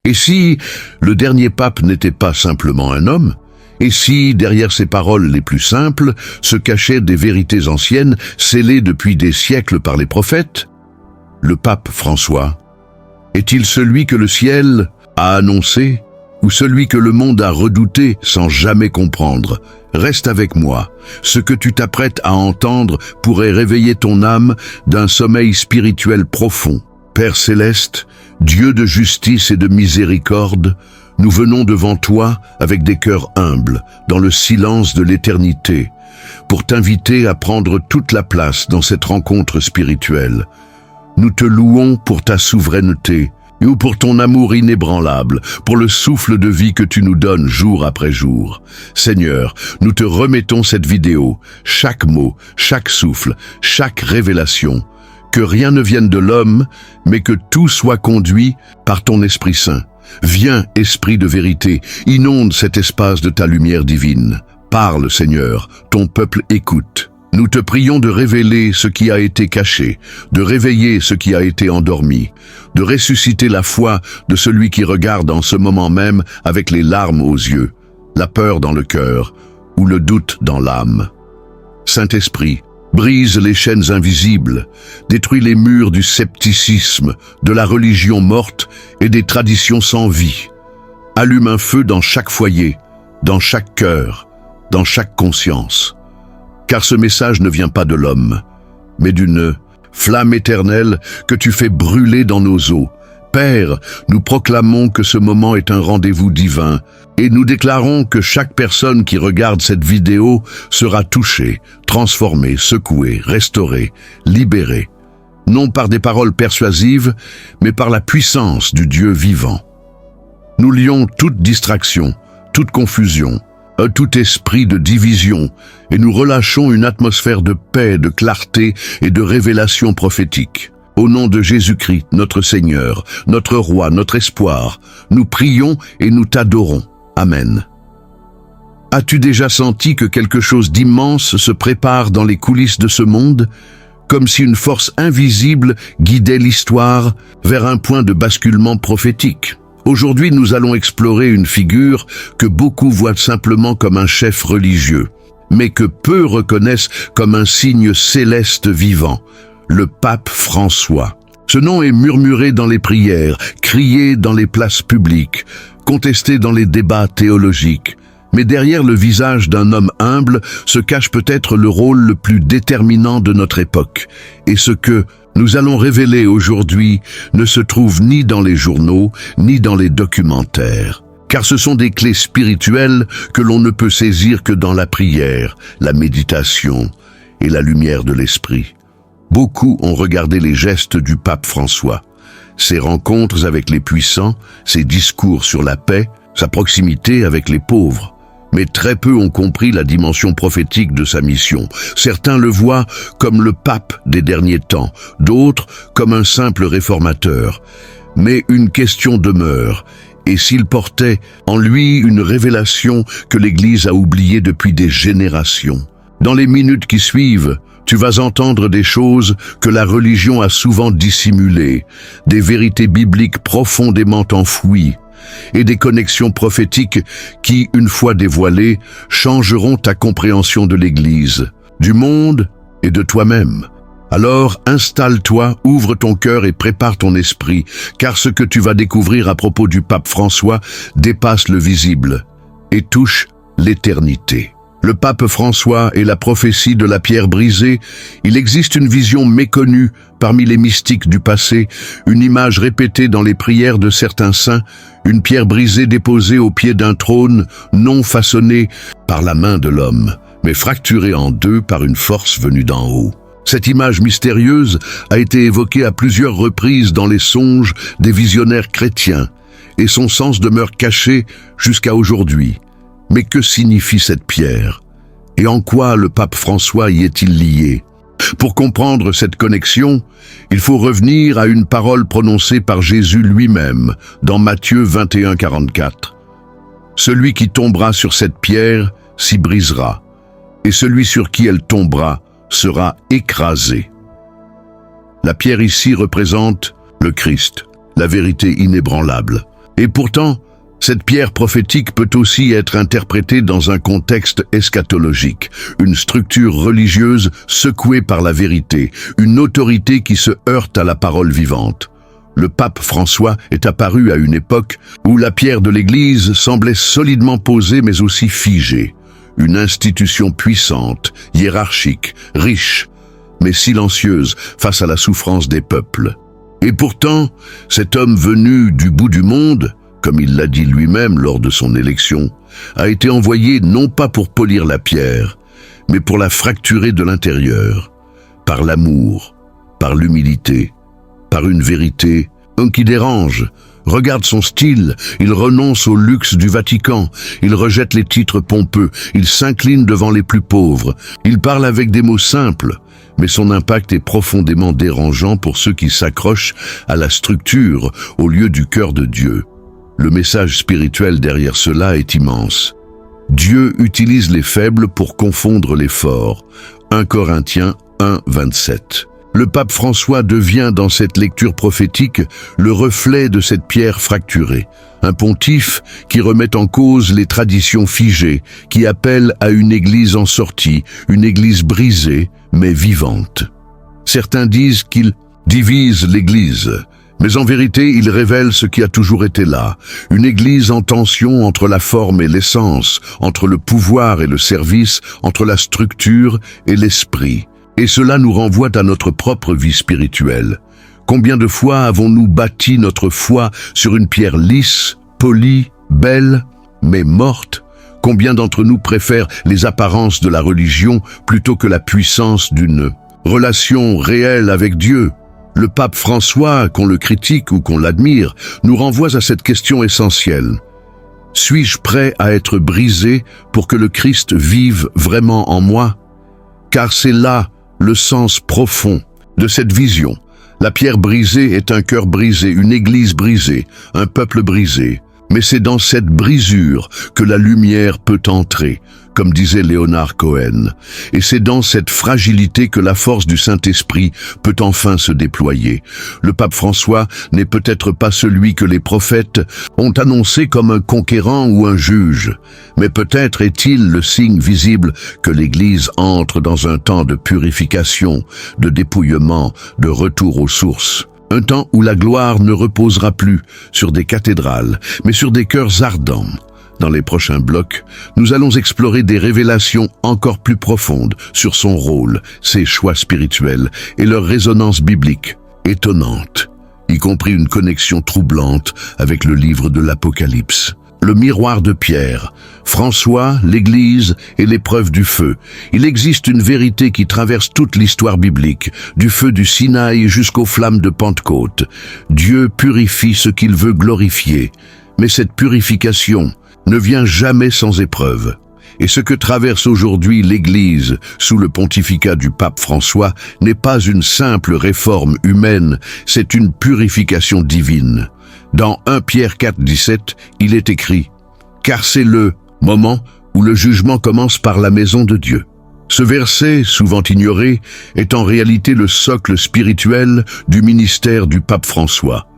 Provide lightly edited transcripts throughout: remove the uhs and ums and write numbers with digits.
Et si le dernier pape n'était pas simplement un homme? Et si, derrière ces paroles les plus simples, se cachaient des vérités anciennes, scellées depuis des siècles par les prophètes? Le pape François est-il celui que le ciel a annoncé, ou celui que le monde a redouté sans jamais comprendre? Reste avec moi. Ce que tu t'apprêtes à entendre pourrait réveiller ton âme d'un sommeil spirituel profond. Père céleste, Dieu de justice et de miséricorde, nous venons devant toi avec des cœurs humbles, dans le silence de l'éternité, pour t'inviter à prendre toute la place dans cette rencontre spirituelle. Nous te louons pour ta souveraineté, ou pour ton amour inébranlable, pour le souffle de vie que tu nous donnes jour après jour. Seigneur, nous te remettons cette vidéo, chaque mot, chaque souffle, chaque révélation. Que rien ne vienne de l'homme, mais que tout soit conduit par ton Esprit Saint. Viens, Esprit de vérité, inonde cet espace de ta lumière divine. Parle, Seigneur, ton peuple écoute. Nous te prions de révéler ce qui a été caché, de réveiller ce qui a été endormi, de ressusciter la foi de celui qui regarde en ce moment même avec les larmes aux yeux, la peur dans le cœur ou le doute dans l'âme. Saint-Esprit, brise les chaînes invisibles, détruis les murs du scepticisme, de la religion morte et des traditions sans vie. Allume un feu dans chaque foyer, dans chaque cœur, dans chaque conscience. Car ce message ne vient pas de l'homme, mais d'une flamme éternelle que tu fais brûler dans nos os. Père, nous proclamons que ce moment est un rendez-vous divin et nous déclarons que chaque personne qui regarde cette vidéo sera touchée, transformée, secouée, restaurée, libérée, non par des paroles persuasives, mais par la puissance du Dieu vivant. Nous lions toute distraction, toute confusion, tout esprit de division, et nous relâchons une atmosphère de paix, de clarté et de révélation prophétique. Au nom de Jésus-Christ, notre Seigneur, notre Roi, notre espoir, nous prions et nous t'adorons. Amen. As-tu déjà senti que quelque chose d'immense se prépare dans les coulisses de ce monde, comme si une force invisible guidait l'histoire vers un point de basculement prophétique? Aujourd'hui, nous allons explorer une figure que beaucoup voient simplement comme un chef religieux, mais que peu reconnaissent comme un signe céleste vivant, le pape François. Ce nom est murmuré dans les prières, crié dans les places publiques, contesté dans les débats théologiques. Mais derrière le visage d'un homme humble se cache peut-être le rôle le plus déterminant de notre époque. Et ce que nous allons révéler aujourd'hui ne se trouve ni dans les journaux, ni dans les documentaires. Car ce sont des clés spirituelles que l'on ne peut saisir que dans la prière, la méditation et la lumière de l'esprit. Beaucoup ont regardé les gestes du pape François, ses rencontres avec les puissants, ses discours sur la paix, sa proximité avec les pauvres. Mais très peu ont compris la dimension prophétique de sa mission. Certains le voient comme le pape des derniers temps, d'autres comme un simple réformateur. Mais une question demeure. Et s'il portait en lui une révélation que l'Église a oubliée depuis des générations? Dans les minutes qui suivent, tu vas entendre des choses que la religion a souvent dissimulées, des vérités bibliques profondément enfouies, et des connexions prophétiques qui, une fois dévoilées, changeront ta compréhension de l'Église, du monde et de toi-même. Alors, installe-toi, ouvre ton cœur et prépare ton esprit, car ce que tu vas découvrir à propos du pape François dépasse le visible et touche l'éternité. Le pape François est la prophétie de la pierre brisée. Il existe une vision méconnue parmi les mystiques du passé, une image répétée dans les prières de certains saints, une pierre brisée déposée au pied d'un trône non façonné par la main de l'homme, mais fracturée en deux par une force venue d'en haut. Cette image mystérieuse a été évoquée à plusieurs reprises dans les songes des visionnaires chrétiens, et son sens demeure caché jusqu'à aujourd'hui. Mais que signifie cette pierre? Et en quoi le pape François y est-il lié? Pour comprendre cette connexion, il faut revenir à une parole prononcée par Jésus lui-même dans Matthieu 21, 44. « Celui qui tombera sur cette pierre s'y brisera, et celui sur qui elle tombera sera écrasé. » La pierre ici représente le Christ, la vérité inébranlable. Et pourtant, cette pierre prophétique peut aussi être interprétée dans un contexte eschatologique, une structure religieuse secouée par la vérité, une autorité qui se heurte à la parole vivante. Le pape François est apparu à une époque où la pierre de l'Église semblait solidement posée mais aussi figée. Une institution puissante, hiérarchique, riche, mais silencieuse face à la souffrance des peuples. Et pourtant, cet homme venu du bout du monde, comme il l'a dit lui-même lors de son élection, a été envoyé non pas pour polir la pierre, mais pour la fracturer de l'intérieur, par l'amour, par l'humilité, par une vérité qui dérange. Regarde son style, il renonce au luxe du Vatican, il rejette les titres pompeux, il s'incline devant les plus pauvres, il parle avec des mots simples, mais son impact est profondément dérangeant pour ceux qui s'accrochent à la structure au lieu du cœur de Dieu. Le message spirituel derrière cela est immense. Dieu utilise les faibles pour confondre les forts. 1 Corinthiens 1, 27. Le pape François devient dans cette lecture prophétique le reflet de cette pierre fracturée. Un pontife qui remet en cause les traditions figées, qui appelle à une église en sortie, une église brisée, mais vivante. Certains disent qu'il divise l'église, mais en vérité il révèle ce qui a toujours été là, une église en tension entre la forme et l'essence, entre le pouvoir et le service, entre la structure et l'esprit. Et cela nous renvoie à notre propre vie spirituelle. Combien de fois avons-nous bâti notre foi sur une pierre lisse, polie, belle, mais morte? Combien d'entre nous préfèrent les apparences de la religion plutôt que la puissance d'une relation réelle avec Dieu? Le pape François, qu'on le critique ou qu'on l'admire, nous renvoie à cette question essentielle. Suis-je prêt à être brisé pour que le Christ vive vraiment en moi? Car c'est là le sens profond de cette vision. La pierre brisée est un cœur brisé, une église brisée, un peuple brisé. Mais c'est dans cette brisure que la lumière peut entrer, comme disait Leonard Cohen. Et c'est dans cette fragilité que la force du Saint-Esprit peut enfin se déployer. Le pape François n'est peut-être pas celui que les prophètes ont annoncé comme un conquérant ou un juge, mais peut-être est-il le signe visible que l'Église entre dans un temps de purification, de dépouillement, de retour aux sources. Un temps où la gloire ne reposera plus sur des cathédrales, mais sur des cœurs ardents. Dans les prochains blocs, nous allons explorer des révélations encore plus profondes sur son rôle, ses choix spirituels et leur résonance biblique, étonnante, y compris une connexion troublante avec le livre de l'Apocalypse. Le miroir de Pierre, François, l'Église et l'épreuve du feu. Il existe une vérité qui traverse toute l'histoire biblique, du feu du Sinaï jusqu'aux flammes de Pentecôte. Dieu purifie ce qu'il veut glorifier, mais cette purification ne vient jamais sans épreuve. Et ce que traverse aujourd'hui l'Église sous le pontificat du pape François n'est pas une simple réforme humaine, c'est une purification divine. Dans 1 Pierre 4, 17, il est écrit « Car c'est le moment où le jugement commence par la maison de Dieu ». Ce verset, souvent ignoré, est en réalité le socle spirituel du ministère du pape François.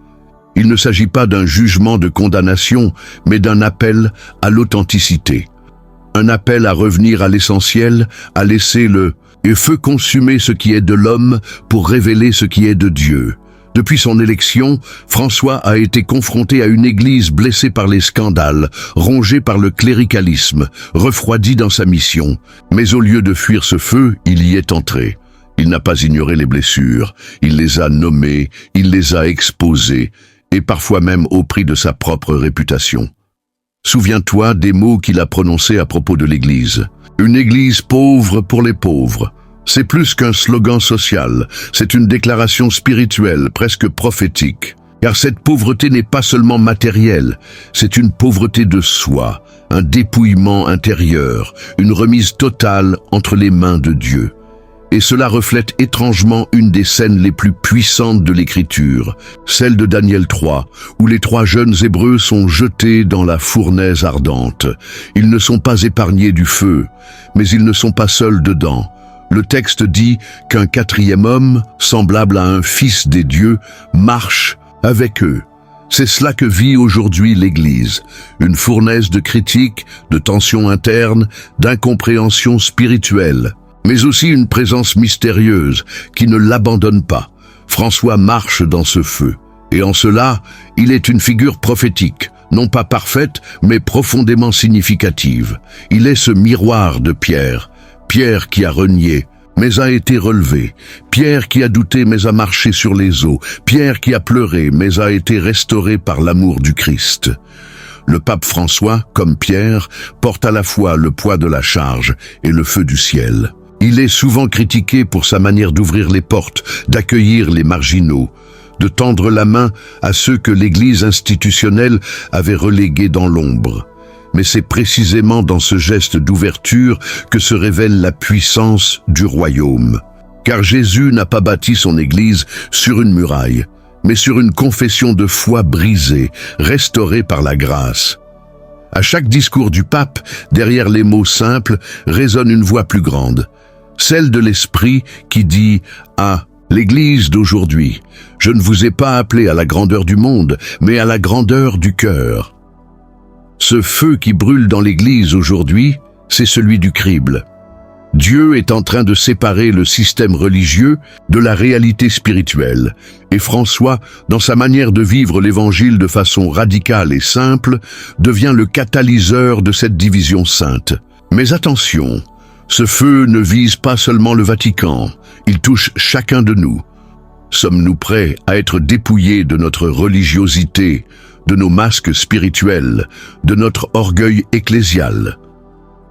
Il ne s'agit pas d'un jugement de condamnation, mais d'un appel à l'authenticité. Un appel à revenir à l'essentiel, à laisser le feu consumer ce qui est de l'homme pour révéler ce qui est de Dieu. Depuis son élection, François a été confronté à une église blessée par les scandales, rongée par le cléricalisme, refroidie dans sa mission. Mais au lieu de fuir ce feu, il y est entré. Il n'a pas ignoré les blessures, il les a nommées, il les a exposées, et parfois même au prix de sa propre réputation. Souviens-toi des mots qu'il a prononcés à propos de l'Église. Une Église pauvre pour les pauvres. C'est plus qu'un slogan social, c'est une déclaration spirituelle, presque prophétique. Car cette pauvreté n'est pas seulement matérielle, c'est une pauvreté de soi, un dépouillement intérieur, une remise totale entre les mains de Dieu. Et cela reflète étrangement une des scènes les plus puissantes de l'Écriture, celle de Daniel 3, où les 3 jeunes Hébreux sont jetés dans la fournaise ardente. Ils ne sont pas épargnés du feu, mais ils ne sont pas seuls dedans. Le texte dit qu'un 4e homme, semblable à un fils des dieux, marche avec eux. C'est cela que vit aujourd'hui l'Église, une fournaise de critiques, de tensions internes, d'incompréhension spirituelle, mais aussi une présence mystérieuse qui ne l'abandonne pas. François marche dans ce feu, et en cela, il est une figure prophétique, non pas parfaite, mais profondément significative. Il est ce miroir de Pierre, Pierre qui a renié, mais a été relevé, Pierre qui a douté mais a marché sur les eaux, Pierre qui a pleuré mais a été restauré par l'amour du Christ. Le pape François, comme Pierre, porte à la fois le poids de la charge et le feu du ciel. Il est souvent critiqué pour sa manière d'ouvrir les portes, d'accueillir les marginaux, de tendre la main à ceux que l'Église institutionnelle avait relégués dans l'ombre. Mais c'est précisément dans ce geste d'ouverture que se révèle la puissance du royaume. Car Jésus n'a pas bâti son Église sur une muraille, mais sur une confession de foi brisée, restaurée par la grâce. À chaque discours du pape, derrière les mots simples, résonne une voix plus grande, celle de l'Esprit qui dit « Ah, l'Église d'aujourd'hui, je ne vous ai pas appelé à la grandeur du monde, mais à la grandeur du cœur. » Ce feu qui brûle dans l'Église aujourd'hui, c'est celui du crible. Dieu est en train de séparer le système religieux de la réalité spirituelle. Et François, dans sa manière de vivre l'Évangile de façon radicale et simple, devient le catalyseur de cette division sainte. Mais attention, ce feu ne vise pas seulement le Vatican, il touche chacun de nous. Sommes-nous prêts à être dépouillés de notre religiosité, de nos masques spirituels, de notre orgueil ecclésial?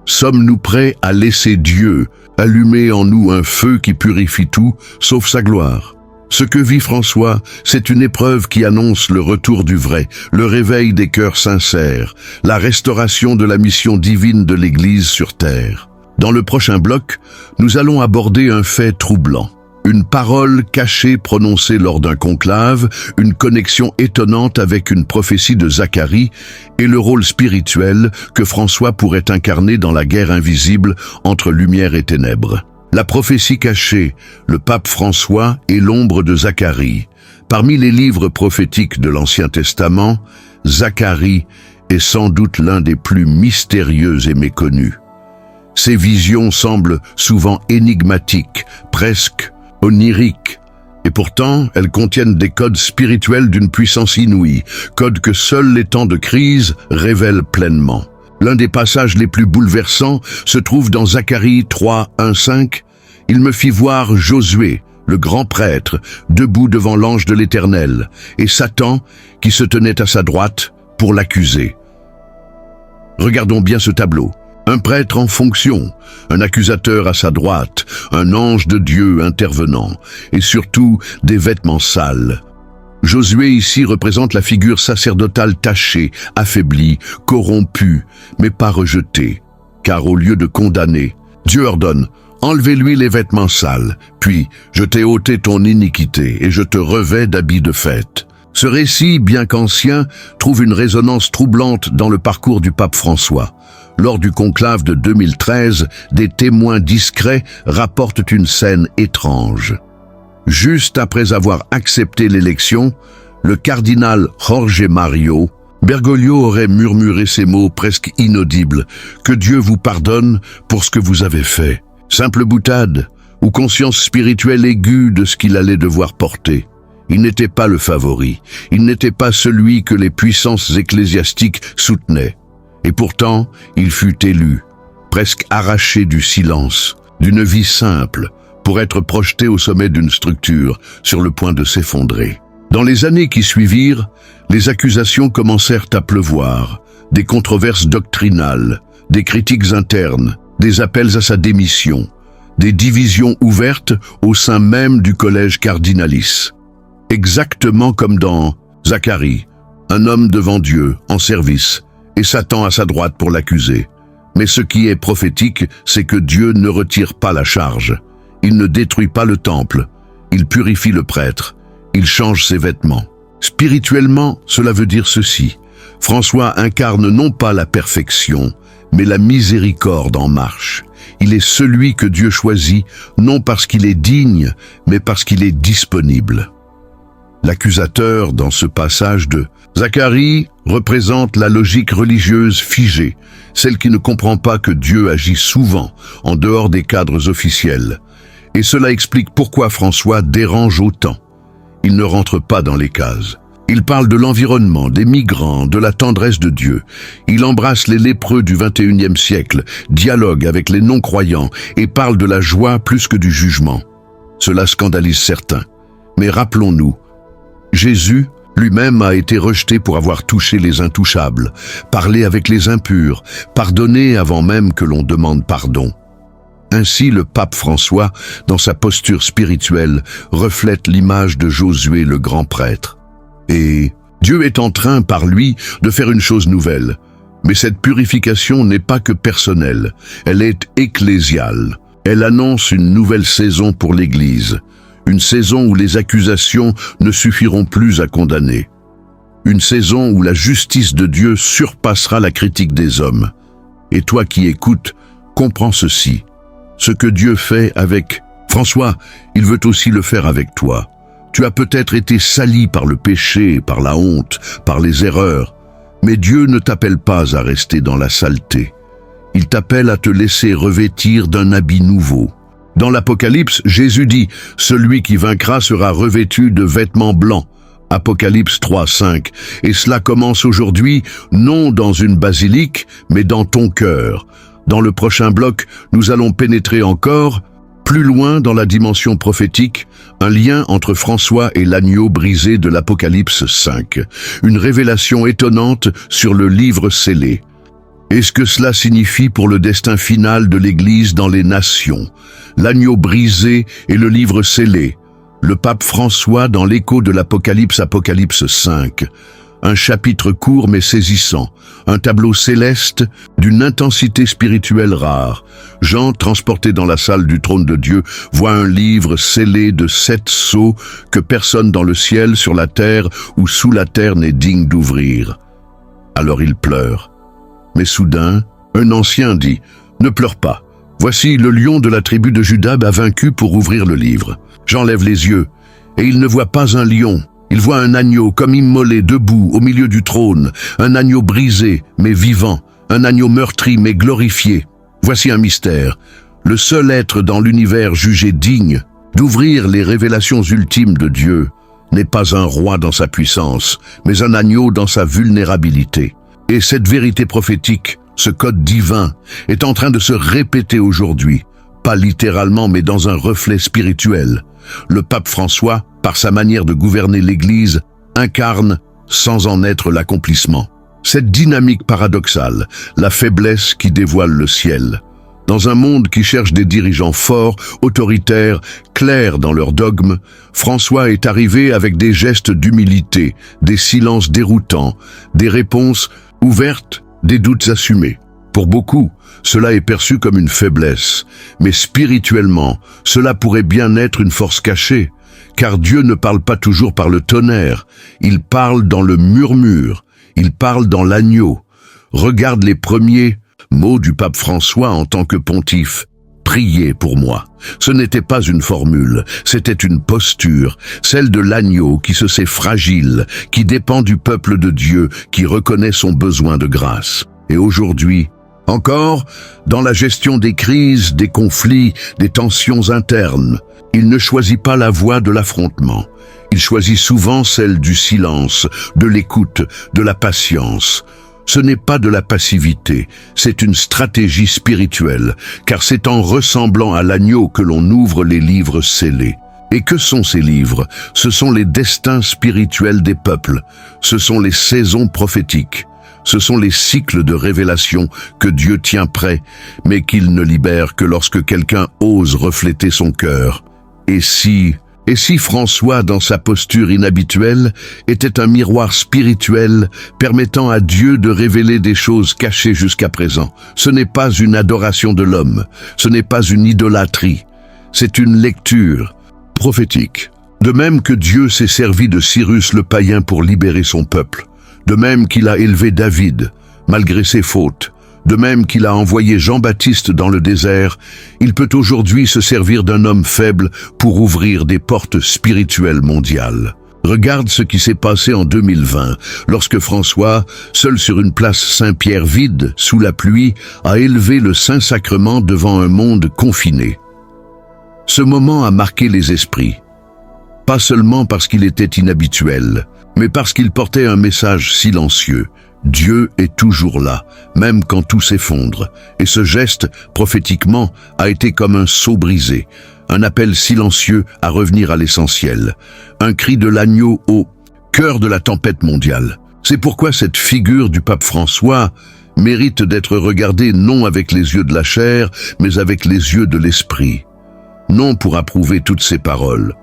Sommes-nous prêts à laisser Dieu allumer en nous un feu qui purifie tout, sauf sa gloire? Ce que vit François, c'est une épreuve qui annonce le retour du vrai, le réveil des cœurs sincères, la restauration de la mission divine de l'Église sur terre. Dans le prochain bloc, nous allons aborder un fait troublant. Une parole cachée prononcée lors d'un conclave, une connexion étonnante avec une prophétie de Zacharie et le rôle spirituel que François pourrait incarner dans la guerre invisible entre lumière et ténèbres. La prophétie cachée, le pape François et l'ombre de Zacharie. Parmi les livres prophétiques de l'Ancien Testament, Zacharie est sans doute l'un des plus mystérieux et méconnus. Ses visions semblent souvent énigmatiques, presque oniriques, et pourtant elles contiennent des codes spirituels d'une puissance inouïe, codes que seuls les temps de crise révèlent pleinement. L'un des passages les plus bouleversants se trouve dans Zacharie 3, 1-5. « Il me fit voir Josué, le grand prêtre, debout devant l'ange de l'Éternel, et Satan qui se tenait à sa droite pour l'accuser. » Regardons bien ce tableau. Un prêtre en fonction, un accusateur à sa droite, un ange de Dieu intervenant, et surtout des vêtements sales. Josué ici représente la figure sacerdotale tachée, affaiblie, corrompue, mais pas rejetée. Car au lieu de condamner, Dieu ordonne « Enlevez-lui les vêtements sales, puis je t'ai ôté ton iniquité et je te revêts d'habits de fête. » Ce récit, bien qu'ancien, trouve une résonance troublante dans le parcours du pape François. Lors du conclave de 2013, des témoins discrets rapportent une scène étrange. Juste après avoir accepté l'élection, le cardinal Jorge Mario Bergoglio aurait murmuré ces mots presque inaudibles « Que Dieu vous pardonne pour ce que vous avez fait ». Simple boutade ou conscience spirituelle aiguë de ce qu'il allait devoir porter. Il n'était pas le favori, il n'était pas celui que les puissances ecclésiastiques soutenaient. Et pourtant, il fut élu, presque arraché du silence, d'une vie simple, pour être projeté au sommet d'une structure sur le point de s'effondrer. Dans les années qui suivirent, les accusations commencèrent à pleuvoir, des controverses doctrinales, des critiques internes, des appels à sa démission, des divisions ouvertes au sein même du collège cardinalice. Exactement comme dans Zacharie, un homme devant Dieu, en service, et Satan à sa droite pour l'accuser. Mais ce qui est prophétique, c'est que Dieu ne retire pas la charge. Il ne détruit pas le temple. Il purifie le prêtre. Il change ses vêtements. Spirituellement, cela veut dire ceci. François incarne non pas la perfection, mais la miséricorde en marche. Il est celui que Dieu choisit, non parce qu'il est digne, mais parce qu'il est disponible. L'accusateur, dans ce passage de Zacharie, représente la logique religieuse figée, celle qui ne comprend pas que Dieu agit souvent en dehors des cadres officiels. Et cela explique pourquoi François dérange autant. Il ne rentre pas dans les cases. Il parle de l'environnement, des migrants, de la tendresse de Dieu. Il embrasse les lépreux du XXIe siècle, dialogue avec les non-croyants et parle de la joie plus que du jugement. Cela scandalise certains. Mais rappelons-nous, Jésus lui-même a été rejeté pour avoir touché les intouchables, parlé avec les impurs, pardonné avant même que l'on demande pardon. Ainsi, le pape François, dans sa posture spirituelle, reflète l'image de Josué le grand prêtre. Et Dieu est en train, par lui, de faire une chose nouvelle. Mais cette purification n'est pas que personnelle, elle est ecclésiale. Elle annonce une nouvelle saison pour l'Église. Une saison où les accusations ne suffiront plus à condamner. Une saison où la justice de Dieu surpassera la critique des hommes. Et toi qui écoutes, comprends ceci. Ce que Dieu fait avec François, il veut aussi le faire avec toi. Tu as peut-être été sali par le péché, par la honte, par les erreurs. Mais Dieu ne t'appelle pas à rester dans la saleté. Il t'appelle à te laisser revêtir d'un habit nouveau. Dans l'Apocalypse, Jésus dit « Celui qui vaincra sera revêtu de vêtements blancs ». Apocalypse 3:5. Et cela commence aujourd'hui, non dans une basilique, mais dans ton cœur. Dans le prochain bloc, nous allons pénétrer encore plus loin dans la dimension prophétique, un lien entre François et l'agneau brisé de l'Apocalypse 5. Une révélation étonnante sur le livre scellé. Et ce que cela signifie pour le destin final de l'Église dans les nations. L'agneau brisé et le livre scellé. Le pape François dans l'écho de l'Apocalypse, Apocalypse 5. Un chapitre court mais saisissant. Un tableau céleste d'une intensité spirituelle rare. Jean, transporté dans la salle du trône de Dieu, voit un livre scellé de 7 sceaux que personne dans le ciel, sur la terre ou sous la terre n'est digne d'ouvrir. Alors il pleure. Mais soudain, un ancien dit « Ne pleure pas. Voici le lion de la tribu de Juda a vaincu pour ouvrir le livre. » J'enlève les yeux, et il ne voit pas un lion. Il voit un agneau comme immolé debout au milieu du trône, un agneau brisé mais vivant, un agneau meurtri mais glorifié. Voici un mystère. Le seul être dans l'univers jugé digne d'ouvrir les révélations ultimes de Dieu n'est pas un roi dans sa puissance, mais un agneau dans sa vulnérabilité. Et cette vérité prophétique, ce code divin, est en train de se répéter aujourd'hui, pas littéralement mais dans un reflet spirituel. Le pape François, par sa manière de gouverner l'Église, incarne, sans en être l'accomplissement, cette dynamique paradoxale, la faiblesse qui dévoile le ciel. Dans un monde qui cherche des dirigeants forts, autoritaires, clairs dans leurs dogmes, François est arrivé avec des gestes d'humilité, des silences déroutants, des réponses ouvertes, des doutes assumés. Pour beaucoup, cela est perçu comme une faiblesse, mais spirituellement, cela pourrait bien être une force cachée, car Dieu ne parle pas toujours par le tonnerre, il parle dans le murmure, il parle dans l'agneau. Regarde les premiers mots du pape François en tant que pontife. Priez pour moi. Ce n'était pas une formule, c'était une posture, celle de l'agneau qui se sait fragile, qui dépend du peuple de Dieu, qui reconnaît son besoin de grâce. Et aujourd'hui, encore, dans la gestion des crises, des conflits, des tensions internes, il ne choisit pas la voie de l'affrontement. Il choisit souvent celle du silence, de l'écoute, de la patience. Ce n'est pas de la passivité, c'est une stratégie spirituelle, car c'est en ressemblant à l'agneau que l'on ouvre les livres scellés. Et que sont ces livres? Ce sont les destins spirituels des peuples, ce sont les saisons prophétiques, ce sont les cycles de révélation que Dieu tient prêts, mais qu'il ne libère que lorsque quelqu'un ose refléter son cœur. Et si François, dans sa posture inhabituelle, était un miroir spirituel permettant à Dieu de révéler des choses cachées jusqu'à présent? Ce n'est pas une adoration de l'homme, ce n'est pas une idolâtrie, c'est une lecture prophétique. De même que Dieu s'est servi de Cyrus le païen pour libérer son peuple, de même qu'il a élevé David, malgré ses fautes, de même qu'il a envoyé Jean-Baptiste dans le désert, il peut aujourd'hui se servir d'un homme faible pour ouvrir des portes spirituelles mondiales. Regarde ce qui s'est passé en 2020, lorsque François, seul sur une place Saint-Pierre vide, sous la pluie, a élevé le Saint-Sacrement devant un monde confiné. Ce moment a marqué les esprits. Pas seulement parce qu'il était inhabituel, mais parce qu'il portait un message silencieux. Dieu est toujours là, même quand tout s'effondre. Et ce geste, prophétiquement, a été comme un seau brisé, un appel silencieux à revenir à l'essentiel, un cri de l'agneau au cœur de la tempête mondiale. C'est pourquoi cette figure du pape François mérite d'être regardée non avec les yeux de la chair, mais avec les yeux de l'esprit. Non pour approuver toutes ces paroles,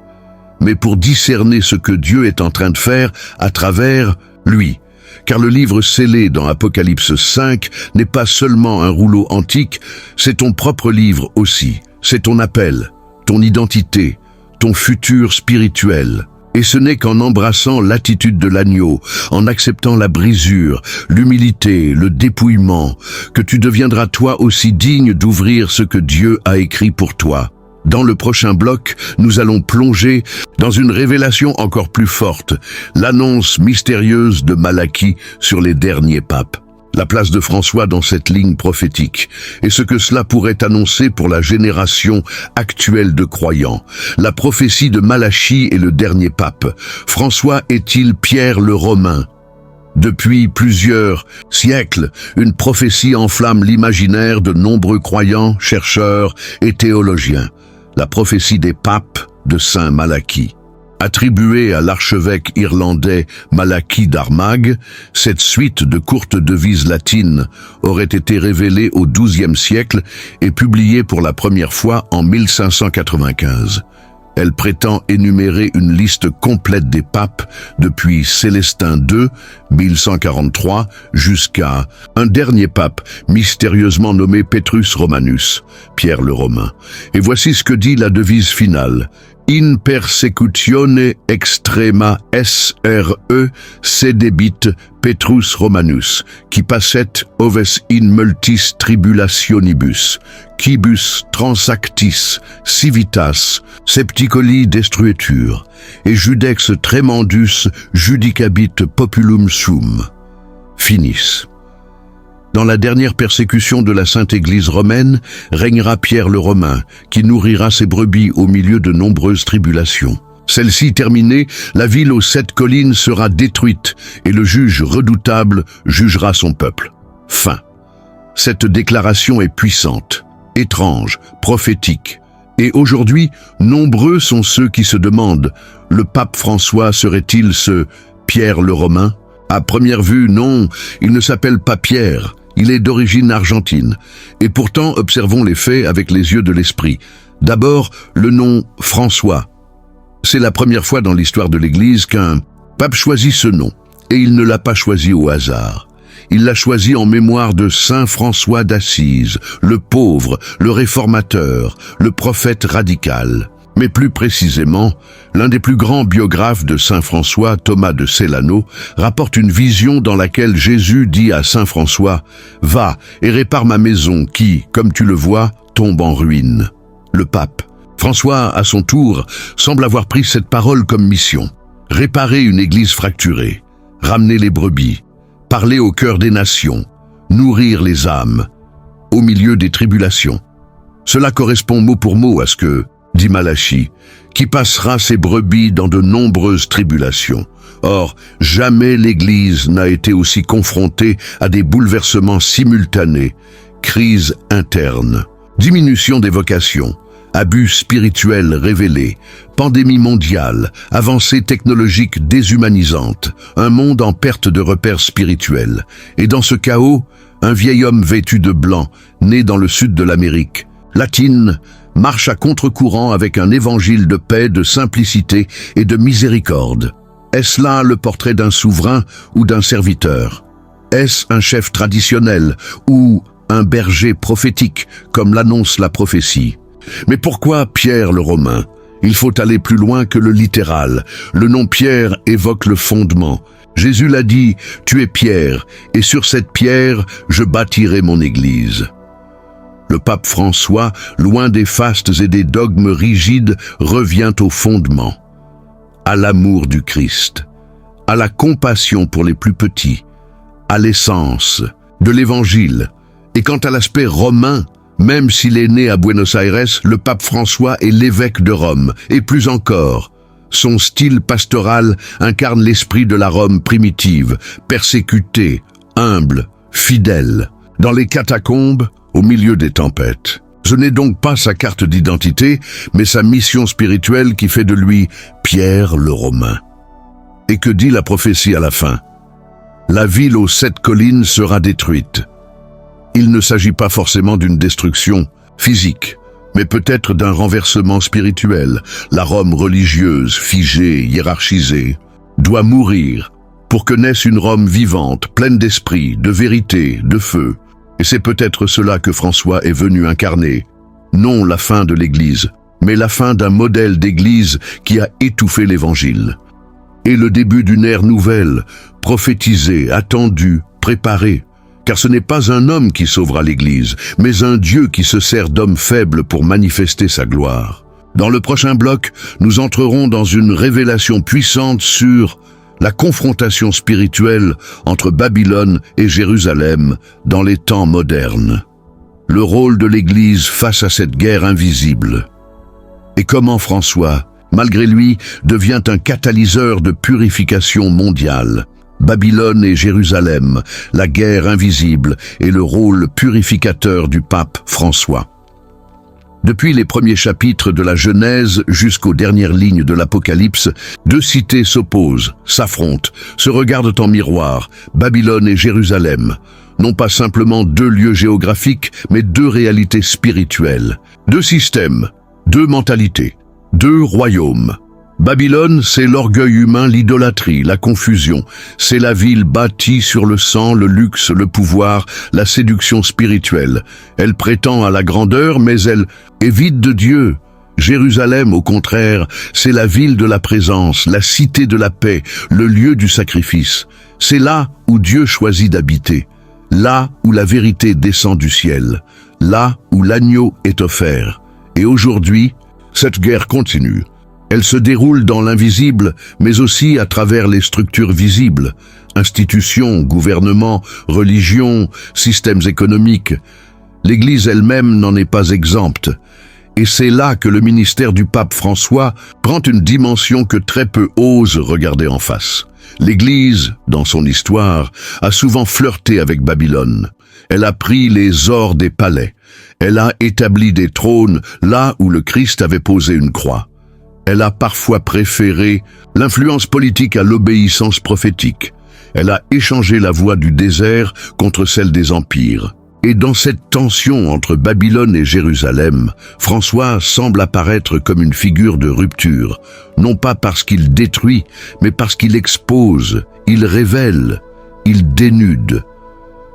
mais pour discerner ce que Dieu est en train de faire à travers lui. Car le livre scellé dans Apocalypse 5 n'est pas seulement un rouleau antique, c'est ton propre livre aussi. C'est ton appel, ton identité, ton futur spirituel. Et ce n'est qu'en embrassant l'attitude de l'agneau, en acceptant la brisure, l'humilité, le dépouillement, que tu deviendras toi aussi digne d'ouvrir ce que Dieu a écrit pour toi. Dans le prochain bloc, nous allons plonger dans une révélation encore plus forte, l'annonce mystérieuse de Malachie sur les derniers papes. La place de François dans cette ligne prophétique, et ce que cela pourrait annoncer pour la génération actuelle de croyants. La prophétie de Malachie et le dernier pape. François est-il Pierre le Romain ? Depuis plusieurs siècles, une prophétie enflamme l'imaginaire de nombreux croyants, chercheurs et théologiens. La prophétie des papes de Saint Malachie. Attribuée à l'archevêque irlandais Malachie d'Armagh, cette suite de courtes devises latines aurait été révélée au XIIe siècle et publiée pour la première fois en 1595. Elle prétend énumérer une liste complète des papes depuis Célestin II, 1143, jusqu'à un dernier pape mystérieusement nommé Petrus Romanus, Pierre le Romain. Et voici ce que dit la devise finale. In persecutione extrema SRE sedebit Petrus Romanus, qui passet oves in multis tribulationibus, quibus transactis civitas septicoli destruetur, et judex tremendus judicabit populum sum. Finis. Dans la dernière persécution de la Sainte Église romaine, régnera Pierre le Romain, qui nourrira ses brebis au milieu de nombreuses tribulations. Celle-ci terminée, la ville aux 7 collines sera détruite, et le juge redoutable jugera son peuple. Fin. Cette déclaration est puissante, étrange, prophétique. Et aujourd'hui, nombreux sont ceux qui se demandent, le pape François serait-il ce Pierre le Romain ? À première vue, non, il ne s'appelle pas Pierre. Il est d'origine argentine. Et pourtant, observons les faits avec les yeux de l'esprit. D'abord, le nom François. C'est la première fois dans l'histoire de l'Église qu'un pape choisit ce nom. Et il ne l'a pas choisi au hasard. Il l'a choisi en mémoire de Saint François d'Assise, le pauvre, le réformateur, le prophète radical. Mais plus précisément, l'un des plus grands biographes de Saint François, Thomas de Celano, rapporte une vision dans laquelle Jésus dit à Saint François « Va et répare ma maison qui, comme tu le vois, tombe en ruine. » Le pape François, à son tour, semble avoir pris cette parole comme mission. Réparer une église fracturée, ramener les brebis, parler au cœur des nations, nourrir les âmes, au milieu des tribulations. Cela correspond mot pour mot à ce que dit Malachie, qui passera ses brebis dans de nombreuses tribulations. Or, jamais l'Église n'a été aussi confrontée à des bouleversements simultanés, crise interne, diminution des vocations, abus spirituels révélés, pandémie mondiale, avancées technologiques déshumanisantes, un monde en perte de repères spirituels. Et dans ce chaos, un vieil homme vêtu de blanc, né dans le sud de l'Amérique latine, marche à contre-courant avec un évangile de paix, de simplicité et de miséricorde. Est-ce là le portrait d'un souverain ou d'un serviteur? Est-ce un chef traditionnel ou un berger prophétique, comme l'annonce la prophétie? Mais pourquoi Pierre le Romain? Il faut aller plus loin que le littéral. Le nom Pierre évoque le fondement. Jésus l'a dit, « Tu es Pierre, et sur cette pierre, je bâtirai mon Église. » Le pape François, loin des fastes et des dogmes rigides, revient au fondement. à l'amour du Christ, à la compassion pour les plus petits, à l'essence de l'Évangile. Et quant à l'aspect romain, même s'il est né à Buenos Aires, le pape François est l'évêque de Rome, et plus encore, son style pastoral incarne l'esprit de la Rome primitive, persécutée, humble, fidèle, dans les catacombes, au milieu des tempêtes. Ce n'est donc pas sa carte d'identité, mais sa mission spirituelle qui fait de lui Pierre le Romain. Et que dit la prophétie à la fin? La ville aux 7 collines sera détruite. Il ne s'agit pas forcément d'une destruction physique, mais peut-être d'un renversement spirituel. La Rome religieuse, figée, hiérarchisée, doit mourir pour que naisse une Rome vivante, pleine d'esprit, de vérité, de feu. Et c'est peut-être cela que François est venu incarner. Non la fin de l'Église, mais la fin d'un modèle d'Église qui a étouffé l'Évangile. Et le début d'une ère nouvelle, prophétisée, attendue, préparée. Car ce n'est pas un homme qui sauvera l'Église, mais un Dieu qui se sert d'hommes faibles pour manifester sa gloire. Dans le prochain bloc, nous entrerons dans une révélation puissante sur la confrontation spirituelle entre Babylone et Jérusalem dans les temps modernes. Le rôle de l'Église face à cette guerre invisible. Et comment François, malgré lui, devient un catalyseur de purification mondiale. Babylone et Jérusalem, la guerre invisible et le rôle purificateur du pape François. Depuis les premiers chapitres de la Genèse jusqu'aux dernières lignes de l'Apocalypse, 2 cités s'opposent, s'affrontent, se regardent en miroir, Babylone et Jérusalem. Non pas simplement 2 lieux géographiques, mais 2 réalités spirituelles, 2 systèmes, 2 mentalités, 2 royaumes. Babylone, c'est l'orgueil humain, l'idolâtrie, la confusion. C'est la ville bâtie sur le sang, le luxe, le pouvoir, la séduction spirituelle. Elle prétend à la grandeur, mais elle est vide de Dieu. Jérusalem, au contraire, c'est la ville de la présence, la cité de la paix, le lieu du sacrifice. C'est là où Dieu choisit d'habiter, là où la vérité descend du ciel, là où l'agneau est offert. Et aujourd'hui, cette guerre continue. Elle se déroule dans l'invisible, mais aussi à travers les structures visibles, institutions, gouvernements, religions, systèmes économiques. L'Église elle-même n'en est pas exempte. Et c'est là que le ministère du pape François prend une dimension que très peu osent regarder en face. L'Église, dans son histoire, a souvent flirté avec Babylone. Elle a pris les ors des palais. Elle a établi des trônes là où le Christ avait posé une croix. Elle a parfois préféré l'influence politique à l'obéissance prophétique. Elle a échangé la voie du désert contre celle des empires. Et dans cette tension entre Babylone et Jérusalem, François semble apparaître comme une figure de rupture, non pas parce qu'il détruit, mais parce qu'il expose, il révèle, il dénude.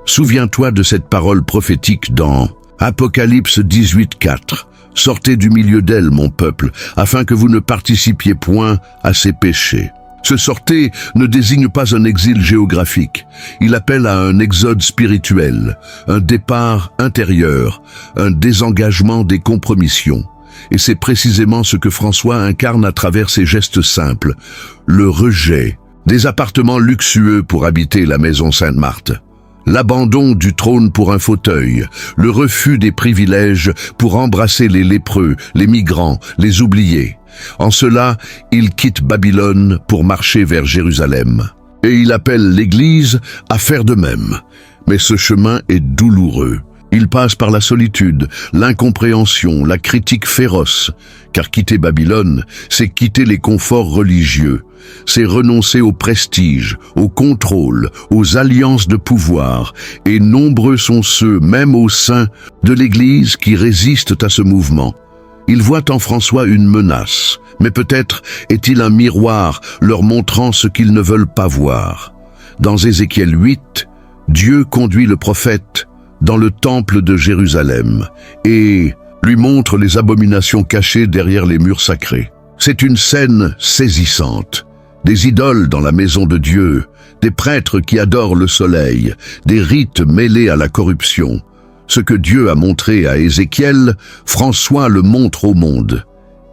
Souviens-toi de cette parole prophétique dans Apocalypse 18:4. Sortez du milieu d'elle, mon peuple, afin que vous ne participiez point à ses péchés. Ce sortez ne désigne pas un exil géographique. Il appelle à un exode spirituel, un départ intérieur, un désengagement des compromissions. Et c'est précisément ce que François incarne à travers ses gestes simples. Le rejet des appartements luxueux pour habiter la maison Sainte-Marthe. L'abandon du trône pour un fauteuil, le refus des privilèges pour embrasser les lépreux, les migrants, les oubliés. En cela, il quitte Babylone pour marcher vers Jérusalem. Et il appelle l'Église à faire de même. Mais ce chemin est douloureux. Il passe par la solitude, l'incompréhension, la critique féroce. Car quitter Babylone, c'est quitter les conforts religieux. C'est renoncer au prestige, au contrôle, aux alliances de pouvoir. Et nombreux sont ceux, même au sein de l'Église, qui résistent à ce mouvement. Ils voient en François une menace, mais peut-être est-il un miroir leur montrant ce qu'ils ne veulent pas voir. Dans Ézéchiel 8, Dieu conduit le prophète dans le temple de Jérusalem et lui montre les abominations cachées derrière les murs sacrés. C'est une scène saisissante. Des idoles dans la maison de Dieu, des prêtres qui adorent le soleil, des rites mêlés à la corruption. Ce que Dieu a montré à Ézéchiel, François le montre au monde.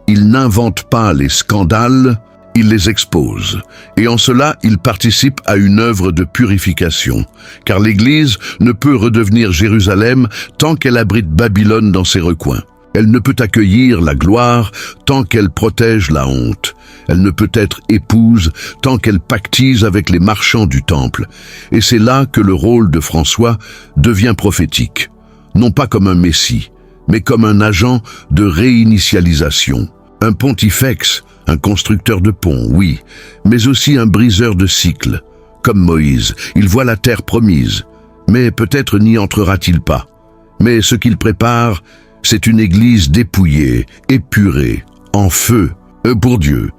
Il n'invente pas les scandales, il les expose, et en cela il participe à une œuvre de purification, car l'Église ne peut redevenir Jérusalem tant qu'elle abrite Babylone dans ses recoins. Elle ne peut accueillir la gloire tant qu'elle protège la honte. Elle ne peut être épouse tant qu'elle pactise avec les marchands du temple. Et c'est là que le rôle de François devient prophétique, non pas comme un messie, mais comme un agent de réinitialisation. Un pontifex, un constructeur de ponts, oui, mais aussi un briseur de cycles. Comme Moïse, il voit la terre promise, mais peut-être n'y entrera-t-il pas. Mais ce qu'il prépare, c'est une église dépouillée, épurée, en feu, pour Dieu.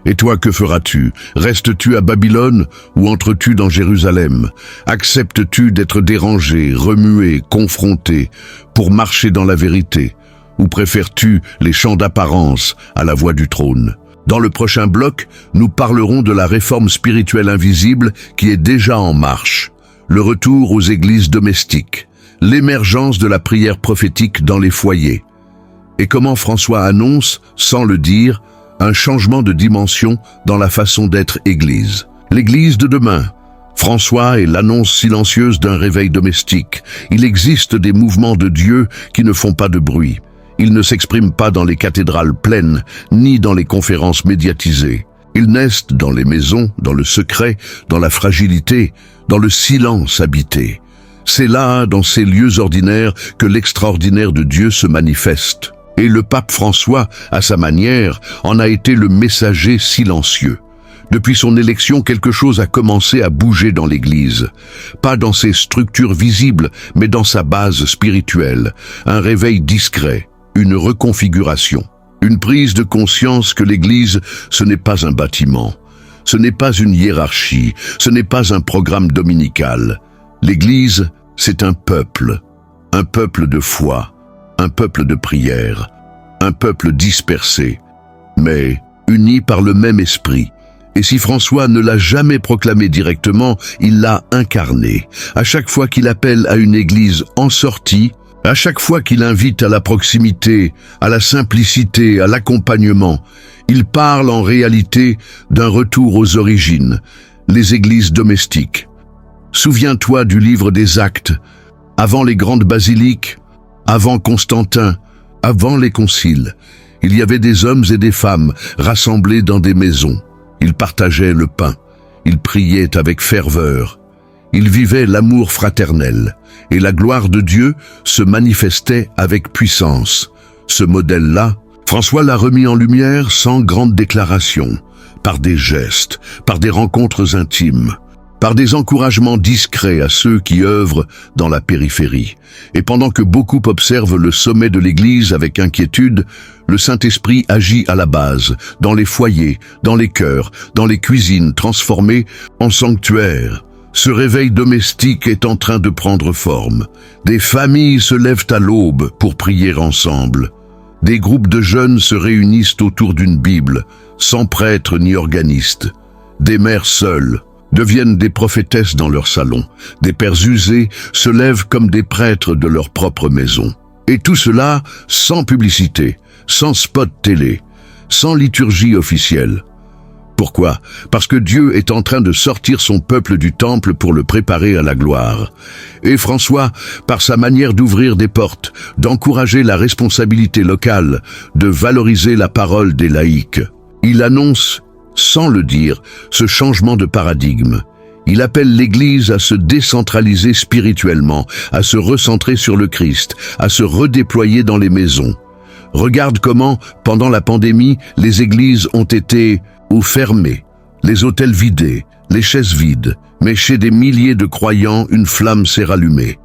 Et toi, que feras-tu? Restes-tu à Babylone ou entres-tu dans Jérusalem? Acceptes-tu d'être dérangé, remué, confronté pour marcher dans la vérité? Ou préfères-tu les chants d'apparence à la voix du trône? Dans le prochain bloc, nous parlerons de la réforme spirituelle invisible qui est déjà en marche, le retour aux églises domestiques, l'émergence de la prière prophétique dans les foyers, et comment François annonce, sans le dire, un changement de dimension dans la façon d'être Église. L'Église de demain. François est l'annonce silencieuse d'un réveil domestique. Il existe des mouvements de Dieu qui ne font pas de bruit. Ils ne s'expriment pas dans les cathédrales pleines, ni dans les conférences médiatisées. Ils naissent dans les maisons, dans le secret, dans la fragilité, dans le silence habité. C'est là, dans ces lieux ordinaires, que l'extraordinaire de Dieu se manifeste. Et le pape François, à sa manière, en a été le messager silencieux. Depuis son élection, quelque chose a commencé à bouger dans l'Église. Pas dans ses structures visibles, mais dans sa base spirituelle. Un réveil discret, une reconfiguration. Une prise de conscience que l'Église, ce n'est pas un bâtiment. Ce n'est pas une hiérarchie. Ce n'est pas un programme dominical. L'Église, c'est un peuple de foi. Un peuple de prière, un peuple dispersé, mais uni par le même esprit. Et si François ne l'a jamais proclamé directement, il l'a incarné. À chaque fois qu'il appelle à une église en sortie, à chaque fois qu'il invite à la proximité, à la simplicité, à l'accompagnement, il parle en réalité d'un retour aux origines, les églises domestiques. Souviens-toi du livre des Actes, avant les grandes basiliques, avant Constantin, avant les conciles, il y avait des hommes et des femmes rassemblés dans des maisons. Ils partageaient le pain, ils priaient avec ferveur, ils vivaient l'amour fraternel, et la gloire de Dieu se manifestait avec puissance. Ce modèle-là, François l'a remis en lumière sans grande déclaration, par des gestes, par des rencontres intimes, par des encouragements discrets à ceux qui œuvrent dans la périphérie. Et pendant que beaucoup observent le sommet de l'Église avec inquiétude, le Saint-Esprit agit à la base, dans les foyers, dans les cœurs, dans les cuisines transformées en sanctuaires. Ce réveil domestique est en train de prendre forme. Des familles se lèvent à l'aube pour prier ensemble. Des groupes de jeunes se réunissent autour d'une Bible, sans prêtre ni organiste. Des mères seules deviennent des prophétesses dans leur salon. Des pères usés se lèvent comme des prêtres de leur propre maison. Et tout cela sans publicité, sans spot télé, sans liturgie officielle. Pourquoi? Parce que Dieu est en train de sortir son peuple du temple pour le préparer à la gloire. Et François, par sa manière d'ouvrir des portes, d'encourager la responsabilité locale, de valoriser la parole des laïcs, il annonce, sans le dire, ce changement de paradigme. Il appelle l'Église à se décentraliser spirituellement, à se recentrer sur le Christ, à se redéployer dans les maisons. Regarde comment, pendant la pandémie, les églises ont été fermées, les hôtels vidés, les chaises vides, mais chez des milliers de croyants, une flamme s'est rallumée.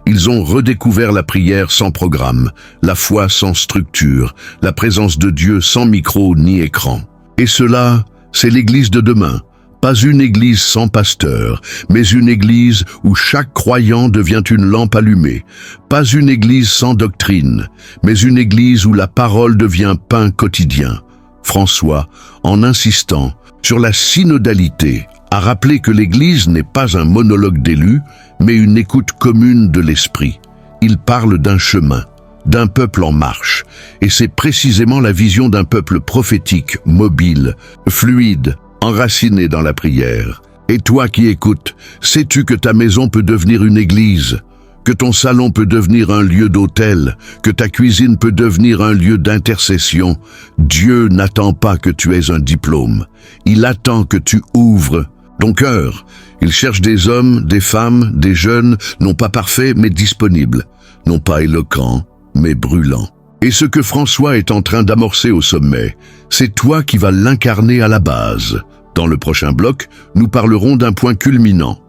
Ils ont redécouvert la prière sans programme, la foi sans structure, la présence de Dieu sans micro ni écran. Et cela, c'est l'Église de demain. Pas une église sans pasteur, mais une église où chaque croyant devient une lampe allumée. Pas une église sans doctrine, mais une église où la parole devient pain quotidien. François, en insistant sur la synodalité, a rappelé que l'église n'est pas un monologue d'élus, mais une écoute commune de l'esprit. Il parle d'un chemin, d'un peuple en marche. Et c'est précisément la vision d'un peuple prophétique, mobile, fluide, enraciné dans la prière. Et toi qui écoutes, sais-tu que ta maison peut devenir une église, que ton salon peut devenir un lieu d'autel, que ta cuisine peut devenir un lieu d'intercession? Dieu n'attend pas que tu aies un diplôme. Il attend que tu ouvres ton cœur. Il cherche des hommes, des femmes, des jeunes, non pas parfaits, mais disponibles, non pas éloquents, mais brûlants. Et ce que François est en train d'amorcer au sommet, c'est toi qui vas l'incarner à la base. Dans le prochain bloc, nous parlerons d'un point culminant,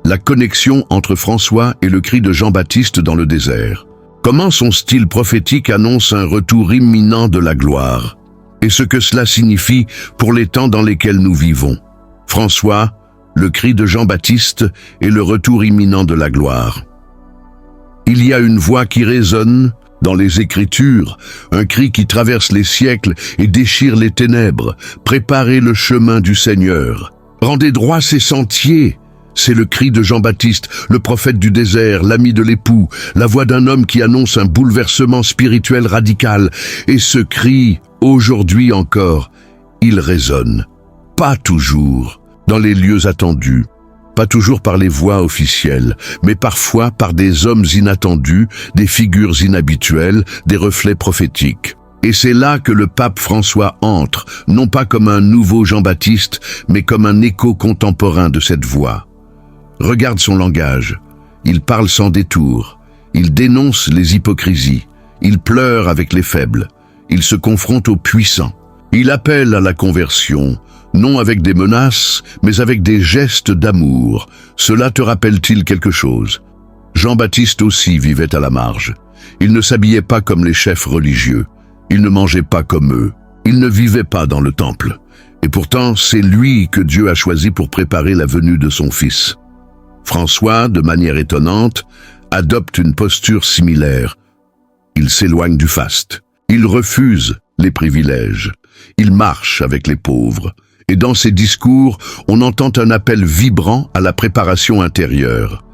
la connexion entre François et le cri de Jean-Baptiste dans le désert. Comment son style prophétique annonce un retour imminent de la gloire, et ce que cela signifie pour les temps dans lesquels nous vivons. François, le cri de Jean-Baptiste et le retour imminent de la gloire. Il y a une voix qui résonne dans les Écritures, un cri qui traverse les siècles et déchire les ténèbres. Préparez le chemin du Seigneur. Rendez droit ses sentiers. C'est le cri de Jean-Baptiste, le prophète du désert, l'ami de l'époux, la voix d'un homme qui annonce un bouleversement spirituel radical. Et ce cri, aujourd'hui encore, il résonne. Pas toujours dans les lieux attendus, pas toujours par les voix officielles, mais parfois par des hommes inattendus, des figures inhabituelles, des reflets prophétiques. Et c'est là que le pape François entre, non pas comme un nouveau Jean-Baptiste, mais comme un écho contemporain de cette voix. Regarde son langage. Il parle sans détour. Il dénonce les hypocrisies. Il pleure avec les faibles. Il se confronte aux puissants. Il appelle à la conversion, non avec des menaces, mais avec des gestes d'amour. Cela te rappelle-t-il quelque chose? Jean-Baptiste aussi vivait à la marge. Il ne s'habillait pas comme les chefs religieux. Il ne mangeait pas comme eux. Il ne vivait pas dans le temple. Et pourtant, c'est lui que Dieu a choisi pour préparer la venue de son Fils. François, de manière étonnante, adopte une posture similaire. Il s'éloigne du faste. Il refuse les privilèges. Il marche avec les pauvres. Et dans ses discours, on entend un appel vibrant à la préparation intérieure.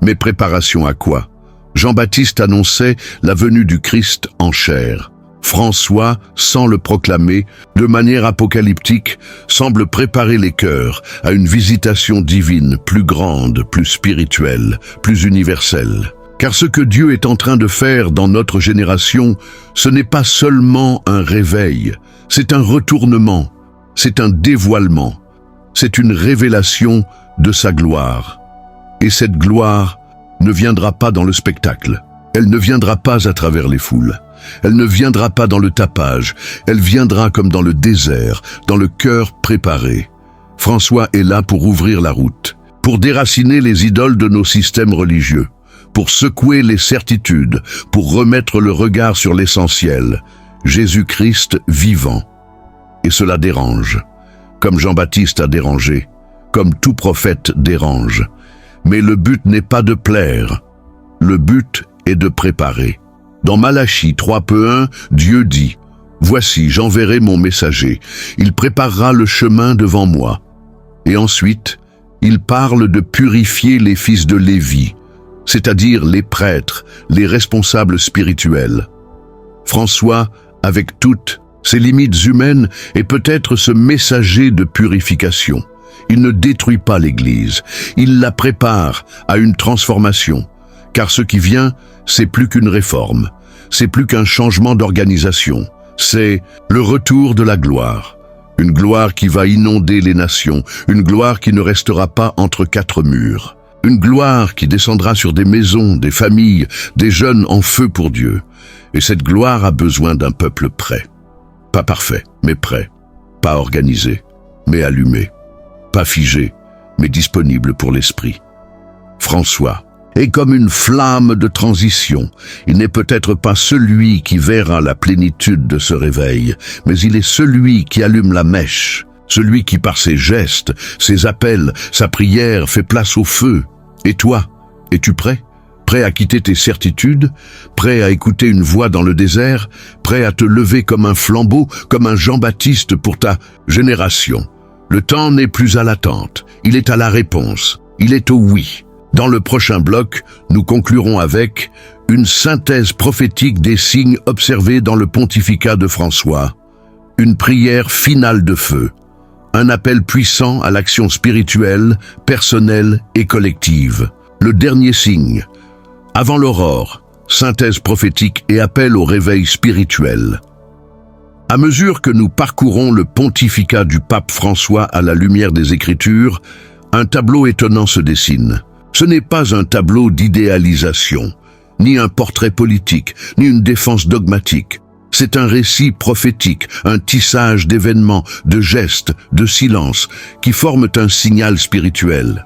Mais préparation à quoi? Jean-Baptiste annonçait la venue du Christ en chair. François, sans le proclamer, de manière apocalyptique, semble préparer les cœurs à une visitation divine plus grande, plus spirituelle, plus universelle. Car ce que Dieu est en train de faire dans notre génération, ce n'est pas seulement un réveil, c'est un retournement, c'est un dévoilement, c'est une révélation de sa gloire. Et cette gloire ne viendra pas dans le spectacle, elle ne viendra pas à travers les foules, elle ne viendra pas dans le tapage, elle viendra comme dans le désert, dans le cœur préparé. François est là pour ouvrir la route, pour déraciner les idoles de nos systèmes religieux, pour secouer les certitudes, pour remettre le regard sur l'essentiel, Jésus-Christ vivant. Et cela dérange, comme Jean-Baptiste a dérangé, comme tout prophète dérange. Mais le but n'est pas de plaire, le but est de préparer. Dans Malachie 3:1, Dieu dit « Voici, j'enverrai mon messager, il préparera le chemin devant moi. » Et ensuite, il parle de purifier les fils de Lévi, c'est-à-dire les prêtres, les responsables spirituels. François, avec toutes ses limites humaines, est peut-être ce messager de purification. Il ne détruit pas l'Église, il la prépare à une transformation, car ce qui vient, c'est plus qu'une réforme, c'est plus qu'un changement d'organisation, c'est le retour de la gloire. Une gloire qui va inonder les nations, une gloire qui ne restera pas entre quatre murs. Une gloire qui descendra sur des maisons, des familles, des jeunes en feu pour Dieu. Et cette gloire a besoin d'un peuple prêt. Pas parfait, mais prêt. Pas organisé, mais allumé. Pas figé, mais disponible pour l'esprit. François est comme une flamme de transition. Il n'est peut-être pas celui qui verra la plénitude de ce réveil, mais il est celui qui allume la mèche. Celui qui, par ses gestes, ses appels, sa prière, fait place au feu. Et toi, es-tu prêt? Prêt à quitter tes certitudes? Prêt à écouter une voix dans le désert? Prêt à te lever comme un flambeau, comme un Jean-Baptiste pour ta génération? Le temps n'est plus à l'attente, il est à la réponse, il est au oui. Dans le prochain bloc, nous conclurons avec une synthèse prophétique des signes observés dans le pontificat de François, une prière finale de feu, un appel puissant à l'action spirituelle, personnelle et collective. Le dernier signe, avant l'aurore, synthèse prophétique et appel au réveil spirituel. À mesure que nous parcourons le pontificat du pape François à la lumière des Écritures, un tableau étonnant se dessine. Ce n'est pas un tableau d'idéalisation, ni un portrait politique, ni une défense dogmatique. C'est un récit prophétique, un tissage d'événements, de gestes, de silences, qui forment un signal spirituel.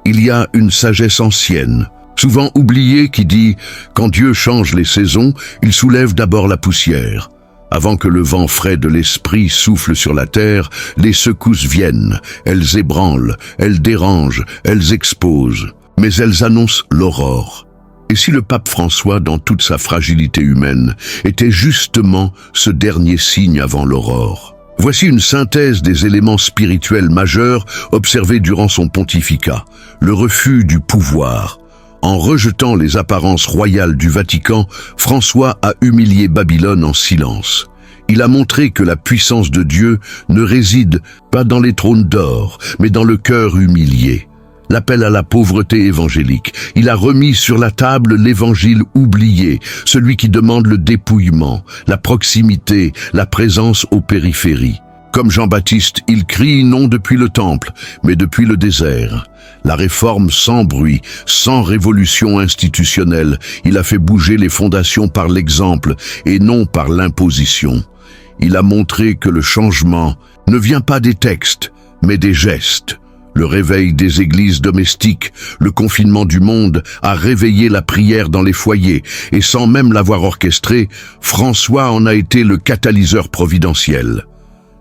Il y a une sagesse ancienne, souvent oubliée, qui dit « Quand Dieu change les saisons, il soulève d'abord la poussière ». Avant que le vent frais de l'esprit souffle sur la terre, les secousses viennent, elles ébranlent, elles dérangent, elles exposent, mais elles annoncent l'aurore. Et si le pape François, dans toute sa fragilité humaine, était justement ce dernier signe avant l'aurore? Voici une synthèse des éléments spirituels majeurs observés durant son pontificat. Le refus du pouvoir. En rejetant les apparences royales du Vatican, François a humilié Babylone en silence. Il a montré que la puissance de Dieu ne réside pas dans les trônes d'or, mais dans le cœur humilié. L'appel à la pauvreté évangélique. Il a remis sur la table l'évangile oublié, celui qui demande le dépouillement, la proximité, la présence aux périphéries. Comme Jean-Baptiste, il crie non depuis le temple, mais depuis le désert. La réforme sans bruit, sans révolution institutionnelle, il a fait bouger les fondations par l'exemple et non par l'imposition. Il a montré que le changement ne vient pas des textes, mais des gestes. Le réveil des églises domestiques, le confinement du monde a réveillé la prière dans les foyers et sans même l'avoir orchestré, François en a été le catalyseur providentiel.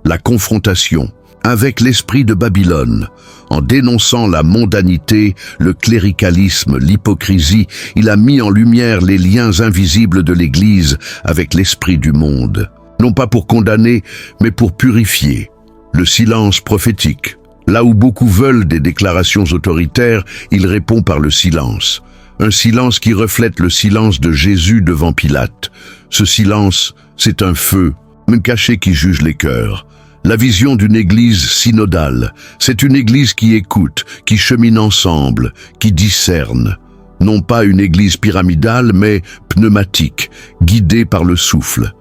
La confrontation avec l'esprit de Babylone, en dénonçant la mondanité, le cléricalisme, l'hypocrisie, il a mis en lumière les liens invisibles de l'Église avec l'esprit du monde. Non pas pour condamner, mais pour purifier. Le silence prophétique. Là où beaucoup veulent des déclarations autoritaires, il répond par le silence. Un silence qui reflète le silence de Jésus devant Pilate. Ce silence, c'est un feu, un cachet qui juge les cœurs. La vision d'une église synodale, c'est une église qui écoute, qui chemine ensemble, qui discerne. Non pas une église pyramidale, mais pneumatique, guidée par le souffle.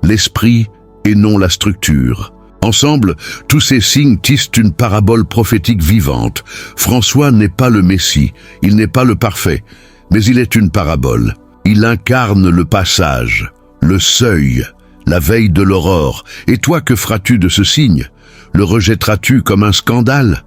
L'esprit et non la structure. Ensemble, tous ces signes tissent une parabole prophétique vivante. François n'est pas le Messie, il n'est pas le parfait, mais il est une parabole. Il incarne le passage, le seuil, la veille de l'aurore. Et toi, que feras-tu de ce signe? Le rejetteras-tu comme un scandale?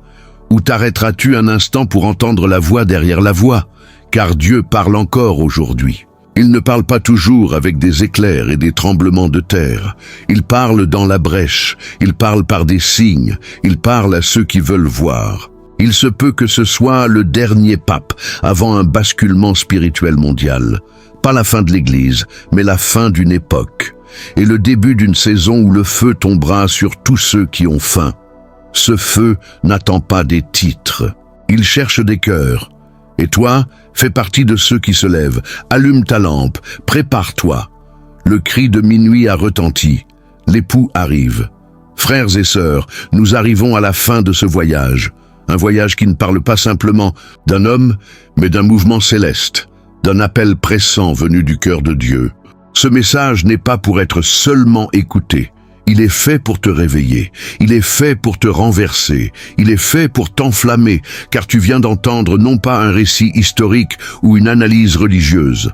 Ou t'arrêteras-tu un instant pour entendre la voix derrière la voix? Car Dieu parle encore aujourd'hui. Il ne parle pas toujours avec des éclairs et des tremblements de terre. Il parle dans la brèche, il parle par des signes, il parle à ceux qui veulent voir. Il se peut que ce soit le dernier pape avant un basculement spirituel mondial. Pas la fin de l'Église, mais la fin d'une époque. Et le début d'une saison où le feu tombera sur tous ceux qui ont faim. Ce feu n'attend pas des titres. Il cherche des cœurs. Et toi, fais partie de ceux qui se lèvent. Allume ta lampe, prépare-toi. Le cri de minuit a retenti. L'époux arrive. Frères et sœurs, nous arrivons à la fin de ce voyage. Un voyage qui ne parle pas simplement d'un homme, mais d'un mouvement céleste, d'un appel pressant venu du cœur de Dieu. Ce message n'est pas pour être seulement écouté. Il est fait pour te réveiller, il est fait pour te renverser, il est fait pour t'enflammer, car tu viens d'entendre non pas un récit historique ou une analyse religieuse,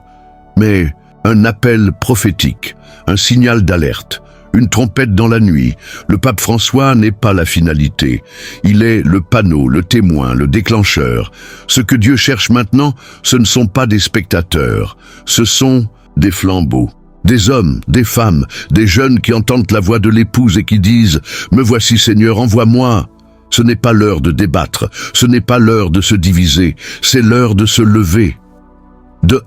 mais un appel prophétique, un signal d'alerte, une trompette dans la nuit. Le pape François n'est pas la finalité, il est le panneau, le témoin, le déclencheur. Ce que Dieu cherche maintenant, ce ne sont pas des spectateurs, ce sont des flambeaux. Des hommes, des femmes, des jeunes qui entendent la voix de l'épouse et qui disent « Me voici Seigneur, envoie-moi ». Ce n'est pas l'heure de débattre, ce n'est pas l'heure de se diviser, c'est l'heure de se lever, de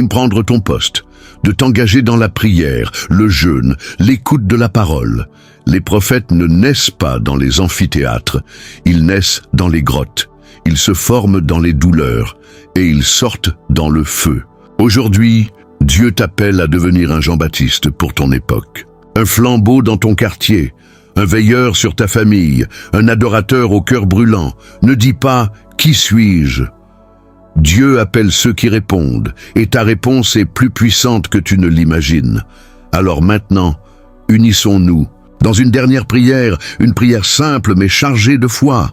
prendre ton poste, de t'engager dans la prière, le jeûne, l'écoute de la parole. Les prophètes ne naissent pas dans les amphithéâtres, ils naissent dans les grottes, ils se forment dans les douleurs et ils sortent dans le feu. Aujourd'hui, Dieu t'appelle à devenir un Jean-Baptiste pour ton époque. Un flambeau dans ton quartier, un veilleur sur ta famille, un adorateur au cœur brûlant. Ne dis pas « Qui suis-je » Dieu appelle ceux qui répondent, et ta réponse est plus puissante que tu ne l'imagines. Alors maintenant, unissons-nous dans une dernière prière, une prière simple mais chargée de foi.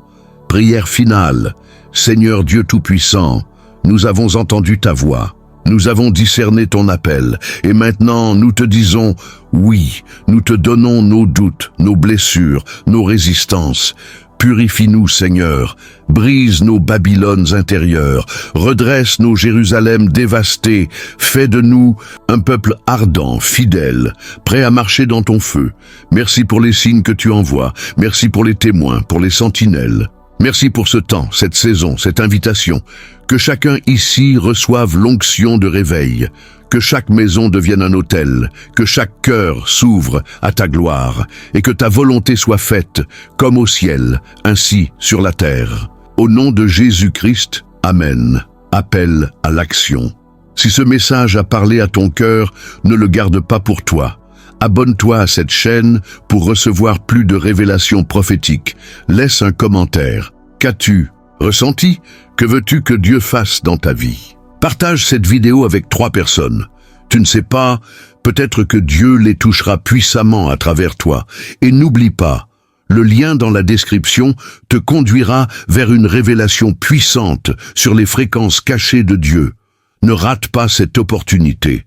Prière finale. Seigneur Dieu Tout-Puissant, nous avons entendu ta voix. Nous avons discerné ton appel, et maintenant nous te disons « Oui », nous te donnons nos doutes, nos blessures, nos résistances. Purifie-nous, Seigneur, brise nos Babylones intérieures, redresse nos Jérusalem dévastées, fais de nous un peuple ardent, fidèle, prêt à marcher dans ton feu. Merci pour les signes que tu envoies, merci pour les témoins, pour les sentinelles. Merci pour ce temps, cette saison, cette invitation. Que chacun ici reçoive l'onction de réveil, que chaque maison devienne un autel, que chaque cœur s'ouvre à ta gloire, et que ta volonté soit faite, comme au ciel, ainsi sur la terre. Au nom de Jésus-Christ, Amen. Appel à l'action. Si ce message a parlé à ton cœur, ne le garde pas pour toi. Abonne-toi à cette chaîne pour recevoir plus de révélations prophétiques. Laisse un commentaire. Qu'as-tu ressenti? Que veux-tu que Dieu fasse dans ta vie? Partage cette vidéo avec 3 personnes. Tu ne sais pas, peut-être que Dieu les touchera puissamment à travers toi. Et n'oublie pas, le lien dans la description te conduira vers une révélation puissante sur les fréquences cachées de Dieu. Ne rate pas cette opportunité.